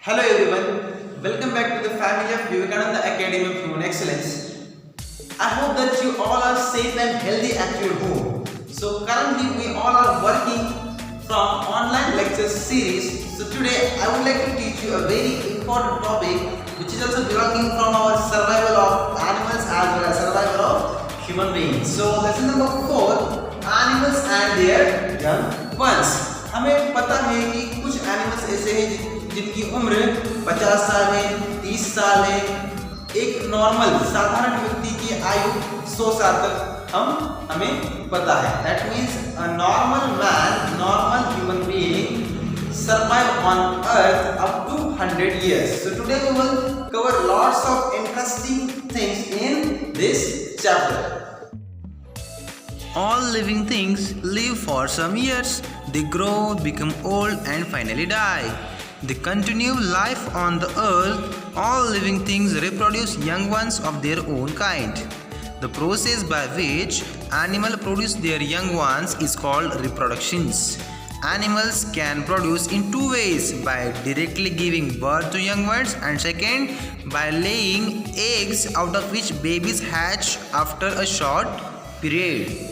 Hello everyone, welcome back to the family of Vivekananda Academy of Human Excellence. I hope that you all are safe and healthy at your home. So currently we all are working from online lecture series. So today I would like to teach you a very important topic which is also belonging from our survival of animals as well as survival of human beings. So lesson number 4, animals and their young ones. हमें पता है कि कुछ animals ऐसे हैं जिनकी उम्र 50 साल है, 30 साल है। एक नॉर्मल साधारण व्यक्ति की आयु 100 साल तक हमें पता है। That means a normal man, normal human being survive on earth up to 100 years. So today we will cover lots of interesting things in this chapter. All living things live for some years. They grow, become old, and finally die. They continue life on the earth. All living things reproduce young ones of their own kind. The process by which animals produce their young ones is called reproductions. Animals can produce in two ways: by directly giving birth to young ones, and second, by laying eggs out of which babies hatch after a short period.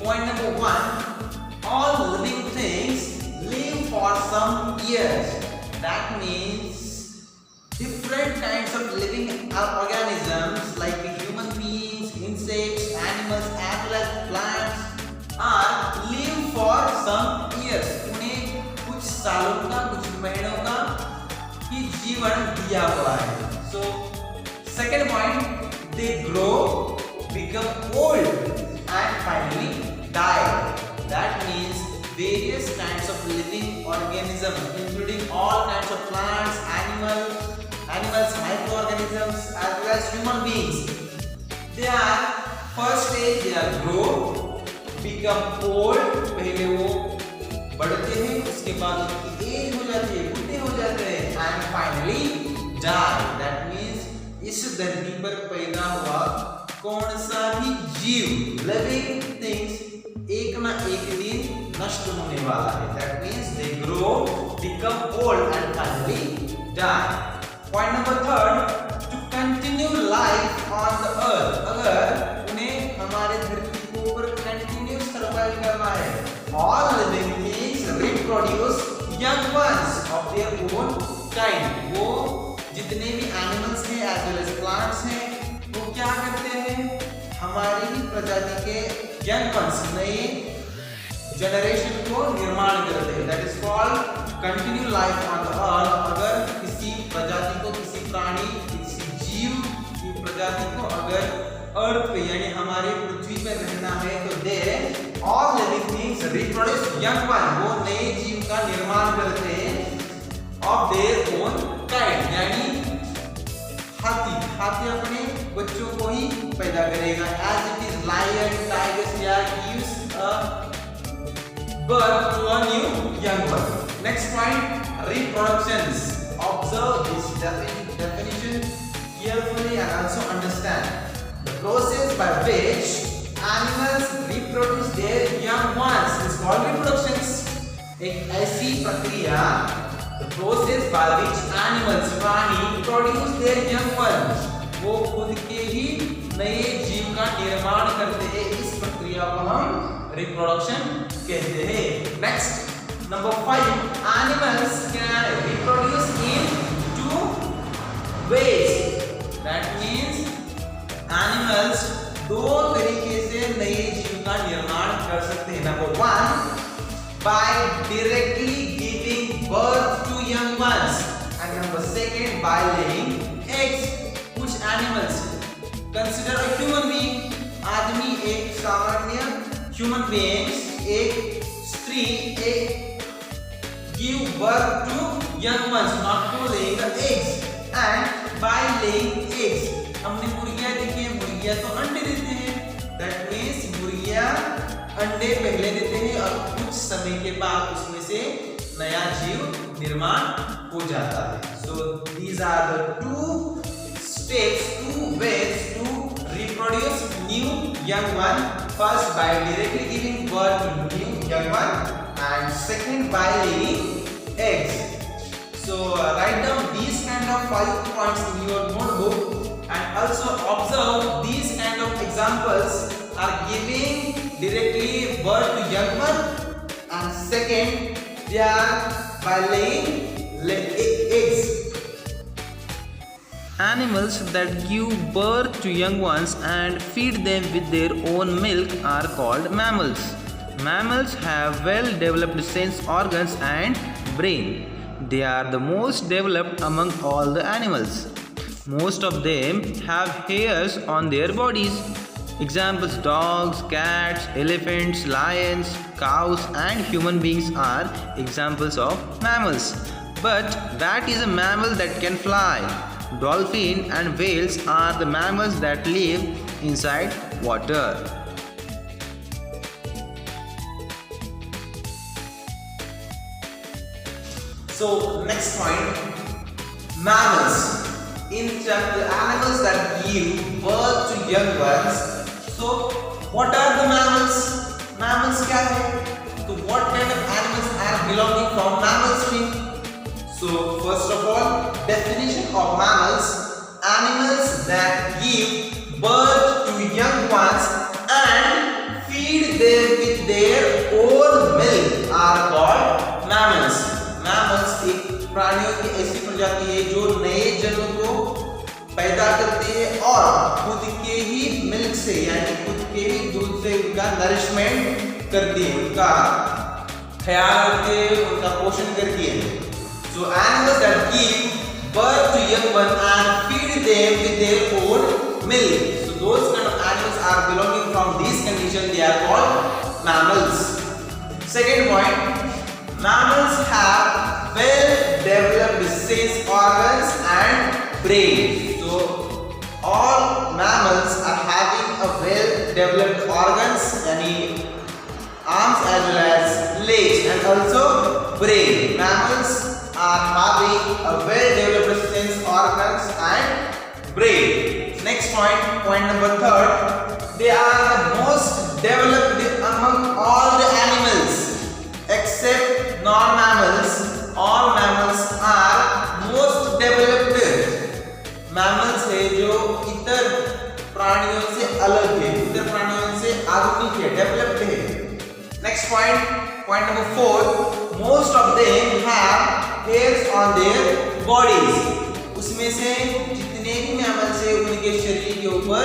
Point number 1, all living things live for some years. That means different kinds of living organisms like human beings, insects, animals as well as plants are live for some years. उन्हें कुछ सालों का, कुछ महीनों का ही जीवन दिया हुआ है. So second point, they grow, become old and finally die. That means various kinds of living organisms including all kinds of plants, animals, microorganisms as well as human beings. They are first stage they are grow, become old, पहले वो बढ़ते हैं, उसके बाद उनकी as हो जाती है, बुढ़े हो जाते हैं and finally die. That means इस धरती पर पैदा हुआ कौन सा भी जीव लिविंग थिंग्स एक ना एक दिन नष्ट होने वाला है. That means they grow, become old and finally die. Point number 3, to continue life on the earth. अगर उन्हें हमारे धरती के ऊपर कंटिन्यू सर्वाइव करना है, all living things reproduce young ones of their own kind. वो जितने भी एनिमल्स हैं as well as plants हैं वो क्या करते हैं, हमारी ही प्रजाति के यंग वंस, नए जनरेशन को निर्माण करते हैं. That is called continue life on the earth. अगर किसी प्रजाति को, किसी प्राणी, किसी जीव की प्रजाति को अगर अर्थ पे यानी हमारे पृथ्वी पे रहना है तो they all living things reproduce young one. वो नए जीव का निर्माण करते हैं ऑफ देयर ओन काइंड. यानी हाथी अपने बच्चों को ही पैदा करेगा. As it is lion, tiger या gives a birth to a new young one. Next point, reproductions. Observe this definition carefully and also understand. The process by which animals reproduce their young ones is called reproductions. एक ऐसी प्रक्रिया, the process by which animals, प्राणी produce their young ones, वो खुद के ही नए जीव का निर्माण करते हैं. इस प्रक्रिया को हम रिप्रोडक्शन कहते हैं. Next number 5, animals can reproduce in 2 ways. That means animals दो तरीके से नए जीव का निर्माण कर सकते हैं. Number 1, by directly giving birth to young ones and number 2, by laying eggs. कुछ animals, consider a human being, आदमी एक सामान्य ह्यूमन बीइंग्स, एक स्त्री एक give birth to young ones not to laying the eggs and by laying eggs. हमने मुर्गियां देखी है, मुर्गियां तो अंडे देते हैं. दैट मींस मुर्गियां अंडे पहले देते हैं और कुछ समय के बाद उसमें से नया जीव निर्माण हो जाता है. So these are the two steps, 2 ways to reproduce new young one. First by directly giving birth to new young one and second by laying eggs. So write down these kind of 5 points in your notebook and also observe these kind of examples are giving directly birth to young one, and second they are by laying eggs. Animals that give birth to young ones and feed them with their own milk are called mammals. Mammals have well developed sense organs and brain. They are the most developed among all the animals. Most of them have hairs on their bodies. Examples: dogs, cats, elephants, lions, cows, and human beings are examples of mammals. But that is a mammal that can fly. Dolphin and whales are the mammals that live inside water. So next point, mammals. In the animals that give birth to young ones. So what are the mammals? Mammals क्या है? So what kind of animals are belonging from mammal stream? So first of all, definition of mammals: animals that give birth to young ones and feed them with their own milk are called mammals. Mammals एक प्राणियों की ऐसी प्रजाति है जो नए जन्म को पैदा करती है और खुद के ही मिल्क से यानी खुद के ही दूध से उनका नरिशमेंट करती है, उनका ख्याल रखती है, उनका पोषण करती है. So animals that give birth to young one and feed them with their own milk. So those kind of animals are belonging from these conditions. They are called mammals. Second point, mammals have well developed sense organs and brain. So all mammals are having a well developed organs, yani arms as well as legs, and also brain. Mammals are having a well developed sense organs and brain. Next point number third, they are the most developed among all the animals except non-mammals. All mammals are most developed. Mammals है जो इतर प्राणियों से अलग है, इतर प्राणियों से आधुनिक है, developed है. Next point number 4, most of them have hairs on their bodies. उसमें से जितने भी mammals है उनके शरीर के ऊपर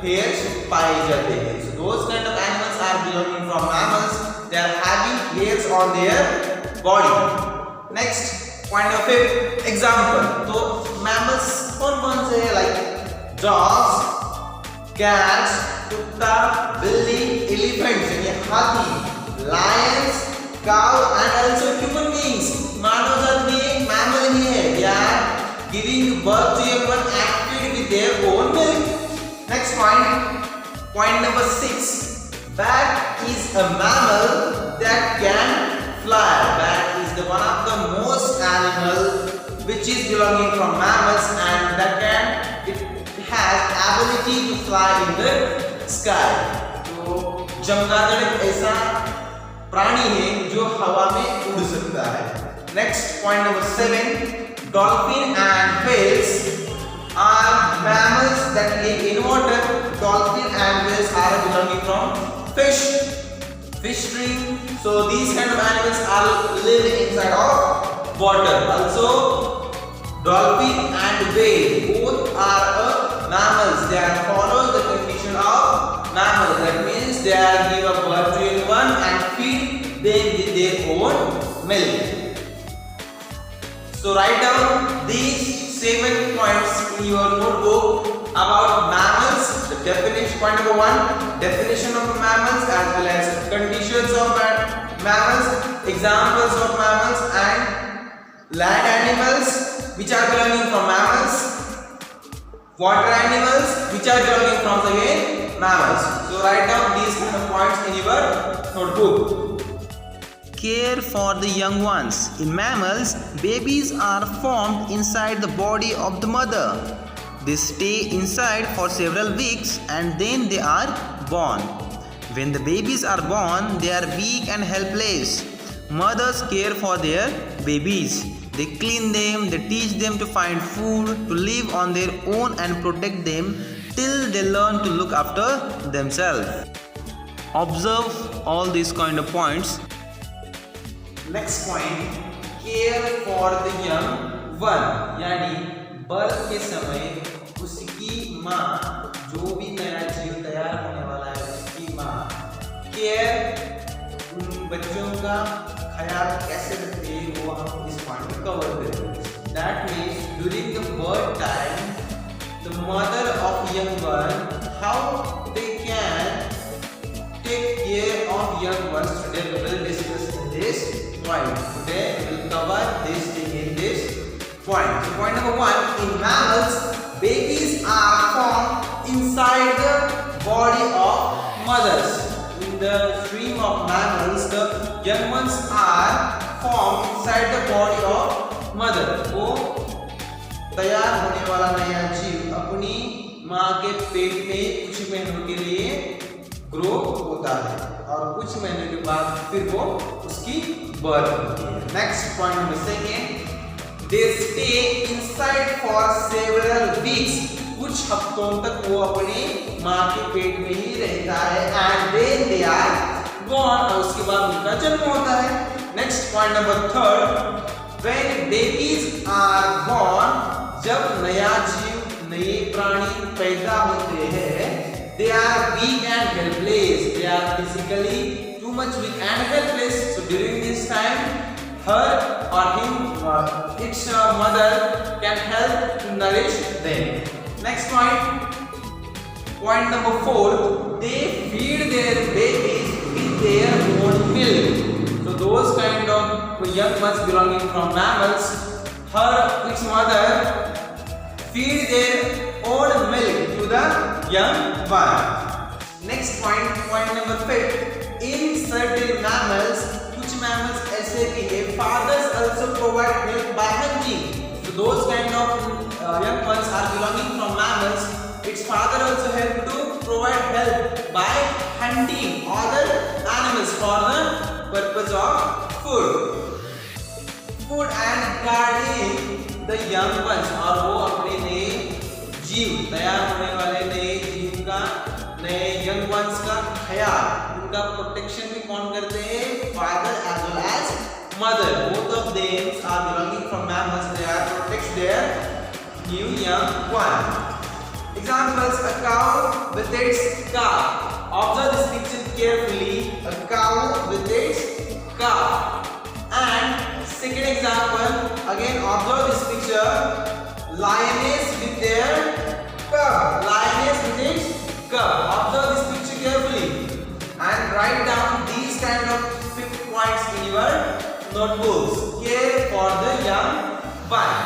hairs पाए जाते हैं. So those kind of animals are belonging from mammals. They are having hairs on their body. Next point number 5, example. तो mammals कौन से हैं? Like dogs, cats, कुत्ता, बिल्ली, elephants यानी हाथी, lions, cow and also human beings. मानव जात भी एक mammal ही है. They are giving birth to young one and feed with their own milk. Next point number 6. Bat is a mammal that can fly. Bat is the one of the most animal which is belonging from mammals and that it has ability to fly in the sky. तो चमगादड़ एक ऐसा प्राणी है जो हवा में उड़ सकता है. Next point number 7, dolphin and whales are mammals that live in water. Dolphin and whales are belonging from fish drink. So these kind of animals are live inside of water. Also dolphin and whale both are mammals. They are follow the condition of mammals. That means they are give a birth to one and feed them with their own milk. So write down these 7 points in your notebook about mammals. The definition, point number 1, definition of mammals as well as conditions of mammals, examples of mammals, and land animals which are belonging from mammals, water animals which are belonging from again mammals. So write down these kind of points in your notebook. Care for the young ones. In mammals, babies are formed inside the body of the mother. They stay inside for several weeks and then they are born. When the babies are born, they are weak and helpless. Mothers care for their babies. They clean them, they teach them to find food, to live on their own and protect them till they learn to look after themselves. Observe all these kind of points. Next point, care for the young one, यानी birth के समय उसकी माँ, जो भी नया जीव तैयार होने वाला है उसकी माँ केयर, उन बच्चों का ख्याल कैसे रखती है वो हम इस पॉइंट में कवर करेंगे. That means during the birth time, the mother of young one, how they can take care of young ones. Today we will discuss in this point. Today we will cover this thing in this point. So point number 1, in mammals, babies are formed inside the body of mothers. In the stream of mammals, the young ones are formed inside the body of mother. वो तैयार होने वाला नया जीव अपनी माँ के पेट में कुछ महीनों के लिए ग्रो होता है और कुछ महीने के बाद फिर वो उसकी बर्थ होती है. Next point number 2, they stay inside for several weeks. कुछ हफ्तों तक वो अपनी माँ के पेट में ही रहता है and then they are born, और उसके बाद उनका जन्म होता है. Next point number 3, when babies are born, जब नया जीव नए प्राणी पैदा होते हैं, they are weak and helpless. They are physically too much weak and helpless. So during this time, her or him, its mother can help to nourish them. Next point, point number 4, they feed their babies with their own milk. So those kind of young ones belonging from mammals, its mother feed their own milk to the young one. Next point, point number 5, in certain mammals, कुछ mammals ऐसे भी हैं, fathers also provide milk by hunting. So those kind of young ones are belonging from mammals. Its father also help to provide help by hunting other animals for the purpose of food and guarding the young ones. और वो अपने नए जीव, तैयार होने वाले नए जीव का, नए यंग वंस का ख्याल, उनका प्रोटेक्शन भी कौन करते हैं? Father as well as mother. Both of them are belonging from mammals. They are protect their new young one. Examples: a cow with its calf. Observe this picture carefully. A cow with its calf. And second example, again observe this picture. Lioness with their cub. Lioness with its cub. Observe this picture carefully and write down these kind of 5 points in your notebooks. Care for the young one.